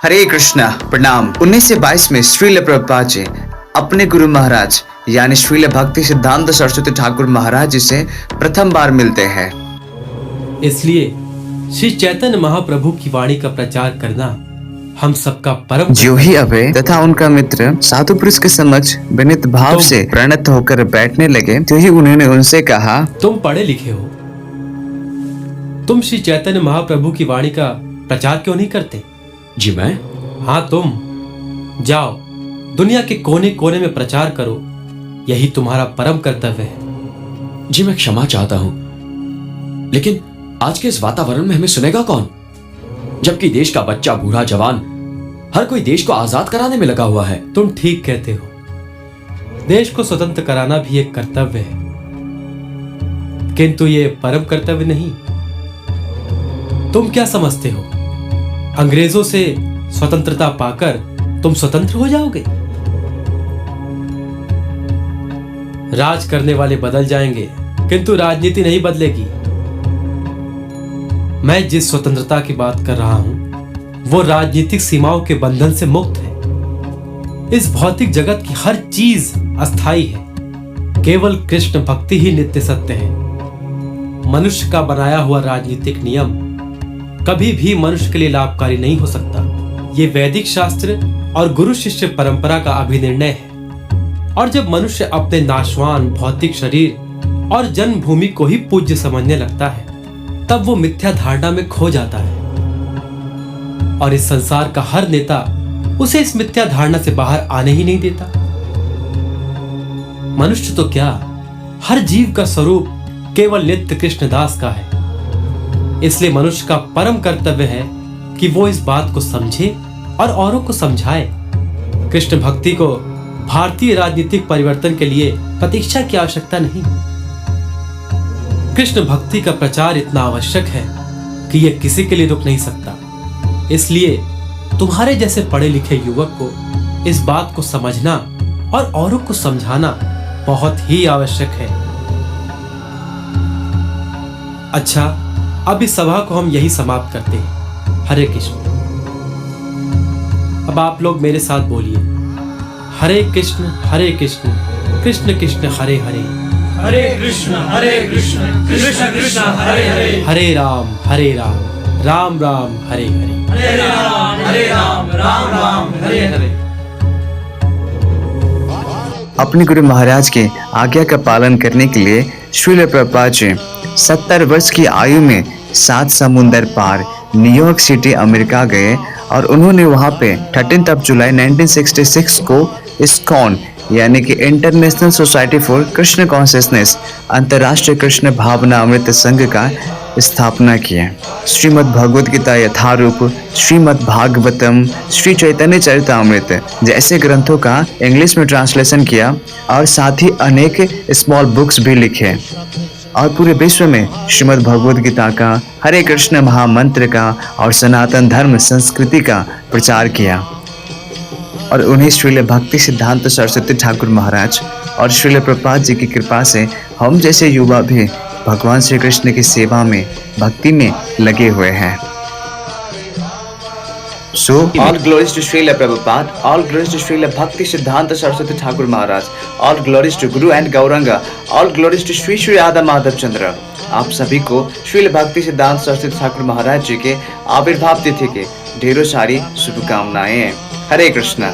हरे कृष्णा प्रणाम। 1922 में श्रील प्रभुपाद जी अपने गुरु महाराज यानी श्रील भक्ति सिद्धांत सरस्वती ठाकुर महाराज जी से प्रथम बार मिलते हैं। इसलिए श्री चैतन्य महाप्रभु की वाणी का प्रचार करना हम सबका परम। जो ही अभय तथा उनका मित्र साधु पुरुष के समक्ष विनीत भाव से प्रणत होकर बैठने लगे, तो ही उन्होंने उनसे कहा, तुम पढ़े लिखे हो, तुम श्री चैतन्य महाप्रभु की वाणी का प्रचार क्यों नहीं करते? जी मैं? हाँ, तुम जाओ दुनिया के कोने कोने में प्रचार करो, यही तुम्हारा परम कर्तव्य है। जी मैं क्षमा चाहता हूं, लेकिन आज के इस वातावरण में हमें सुनेगा कौन? जबकि देश का बच्चा बूढ़ा जवान हर कोई देश को आजाद कराने में लगा हुआ है। तुम ठीक कहते हो, देश को स्वतंत्र कराना भी एक कर्तव्य है, किंतु ये परम कर्तव्य नहीं। तुम क्या समझते हो, अंग्रेजों से स्वतंत्रता पाकर तुम स्वतंत्र हो जाओगे? राज करने वाले बदल जाएंगे, किंतु राजनीति नहीं बदलेगी। मैं जिस स्वतंत्रता की बात कर रहा हूं वो राजनीतिक सीमाओं के बंधन से मुक्त है। इस भौतिक जगत की हर चीज अस्थायी है, केवल कृष्ण भक्ति ही नित्य सत्य है। मनुष्य का बनाया हुआ राजनीतिक नियम कभी भी मनुष्य के लिए लाभकारी नहीं हो सकता। ये वैदिक शास्त्र और गुरु शिष्य परंपरा का अभिनिर्णय है। और जब मनुष्य अपने नाशवान भौतिक शरीर और जन्मभूमि को ही पूज्य समझने लगता है, तब वो मिथ्या धारणा में खो जाता है। और इस संसार का हर नेता उसे इस मिथ्या धारणा से बाहर आने ही नहीं देता। मनुष्य तो क्या, हर जीव का स्वरूप केवल नित्य कृष्णदास का है। इसलिए मनुष्य का परम कर्तव्य है कि वो इस बात को समझे और औरों को समझाए। कृष्ण भक्ति को भारतीय राजनीतिक परिवर्तन के लिए प्रतीक्षा की आवश्यकता नहीं। कृष्ण भक्ति का प्रचार इतना आवश्यक है कि यह किसी के लिए रुक नहीं सकता। इसलिए तुम्हारे जैसे पढ़े लिखे युवक को इस बात को समझना और औरों को समझाना बहुत ही आवश्यक है। अच्छा, अब इस सभा को हम यही समाप्त करते हैं। हरे कृष्ण। अब आप लोग मेरे साथ बोलिए, हरे कृष्ण कृष्ण कृष्ण हरे हरे, हरे कृष्ण कृष्ण कृष्ण हरे हरे, हरे राम राम राम हरे हरे, हरे राम राम हरे हरे। अपने गुरु महाराज के आज्ञा का पालन करने के लिए श्रील प्रभुपाद जी 70 वर्ष की आयु में 7 समुंदर पार न्यूयॉर्क सिटी अमेरिका गए और उन्होंने वहां पे 13 जुलाई 1966 को इस्कॉन यानी कि international society for Krishna consciousness अंतर्राष्ट्रीय कृष्ण भावना अमृत संघ का स्थापना किया। श्रीमद् भगवद गीता यथारूप, श्रीमद् भागवतम, श्री चैतन्य चरितामृत जैसे ग्रंथों का इंग्लिश में ट्रांसलेशन किया और साथ ही अनेक स्मॉल बुक्स भी लिखे और पूरे विश्व में श्रीमद् भगवद गीता का, हरे कृष्ण महामंत्र का और सनातन धर्म संस्कृति का प्रचार किया। और उन्हीं श्रील भक्ति सिद्धांत सरस्वती ठाकुर महाराज और श्रील प्रभुपाद जी की कृपा से हम जैसे युवा भी भगवान श्री कृष्ण की सेवा में, भक्ति में लगे हुए हैं। So, all glories to Srila Prabhupada, all glories to Srila Bhakti Siddhanta Saraswati Thakur Maharaj, all glories to Guru and Gauranga, all glories to Sri Sri Radha Madhav Chandra। आप सभी को श्रील भक्ति सिद्धांत सरस्वती ठाकुर महाराज जी के आविर्भाव तिथि के ढेरों सारी शुभकामनाएं। हरे कृष्णा।